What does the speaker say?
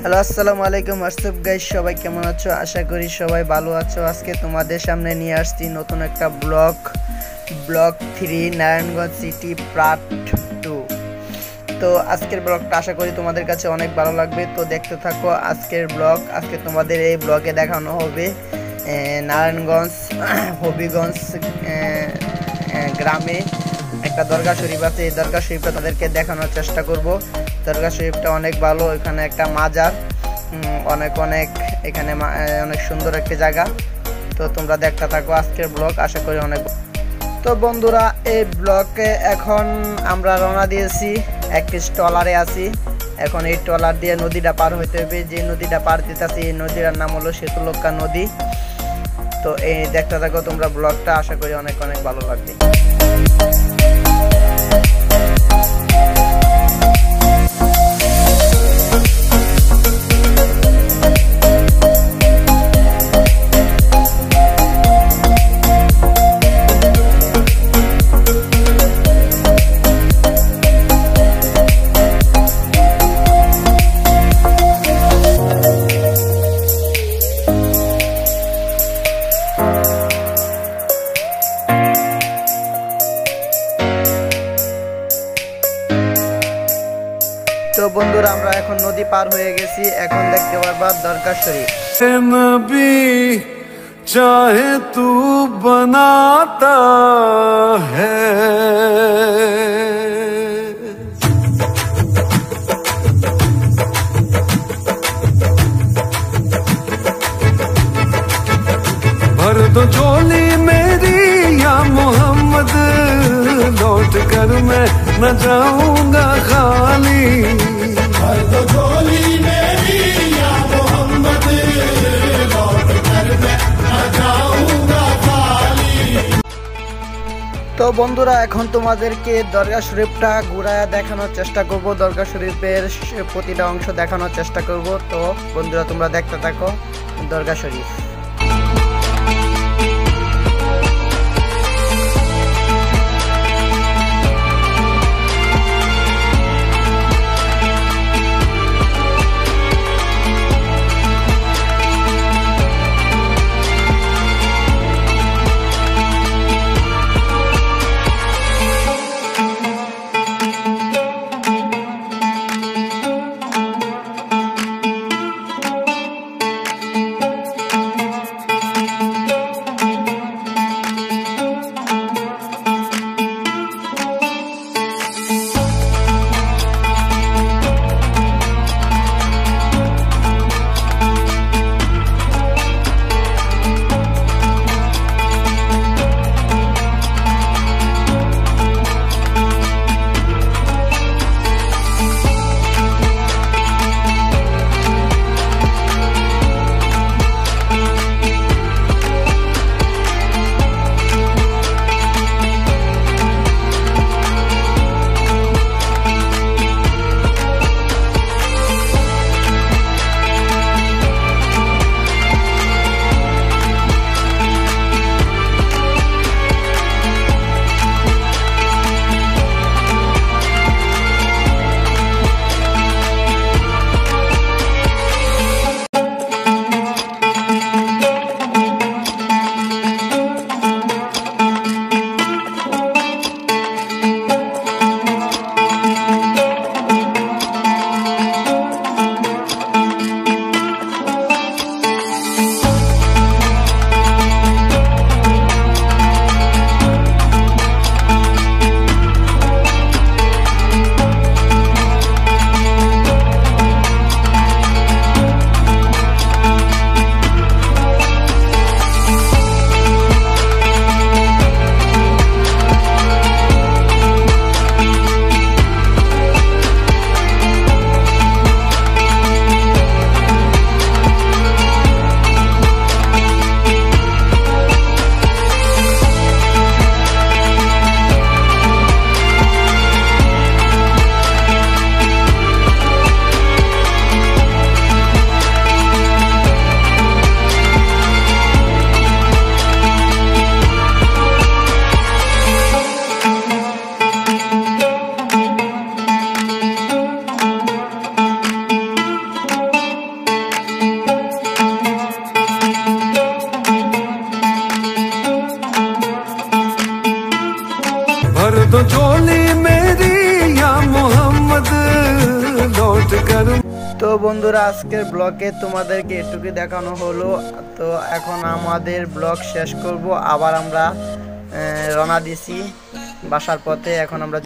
Hello আসসালামু আলাইকুম WhatsApp guys, সবাই কেমন আছো? আশা করি সবাই ভালো আছো। আজকে তোমাদের সামনে নিয়ে আসছি নতুন একটা ব্লগ 3 নারায়ণগঞ্জ সিটি পার্ট 2। তো আজকের ব্লগটা আশা করি তোমাদের কাছে অনেক ভালো লাগবে। তো দেখতে থাকো আজকের ব্লগ। আজকে তোমাদের এই ব্লগে দেখানো হবে নারায়ণগঞ্জ হবিগঞ্জ গ্রামে একটা দরগা শরীফ আছে। এই দরগা শরীফটা তাদেরকে দেখানোর চেষ্টা করব। দরগা শরীফটা অনেক ভালো, এখানে একটা মাজার অনেক এখানে অনেক সুন্দর একটা জায়গা। তো তোমরা দেখতে থাকো আজকের ব্লগ, আশা করি অনেক। তো বন্ধুরা, এই ব্লগে এখন আমরা রওনা দিয়েছি, একটি ট্রলারে আছি। এখন এই ট্রলার দিয়ে নদীটা পার হইতে হবে। যে নদীটা পার দিতেছি এই নদীটার নাম হলো সেতুলক্কা নদী। তো এই দেখতে থাকো তোমরা ব্লগটা, আশা করি অনেক ভালো লাগবে। তো বন্ধুরা, আমরা এখন নদী পার হয়ে গেছি। এখন দেখতে পারবা দরগা শরীফ। नबी चाहे तू बनाता है, भर दो झोली मेरी या मोहम्मद, लौट कर मैं न जाऊंगा खाली। भर दो झोली मेरी या मोहम्मद, लौट कर मैं न जाऊंगा खाली। তো বন্ধুরা, এখন তোমাদেরকে দরগা শরীফটা ঘুরায় দেখানোর চেষ্টা করব। দরগা শরীফের প্রতিটা অংশ দেখানোর চেষ্টা করব। তো বন্ধুরা, তোমরা দেখতে থাকো দরগা শরীফ। তো বন্ধুরা, আজকের ব্লগে তোমাদেরকে এটুকু দেখানো হলো। তো এখন আমাদের ব্লগ শেষ করব, আবার আমরা রওনা দিছি বাসার পথে। এখন আমরা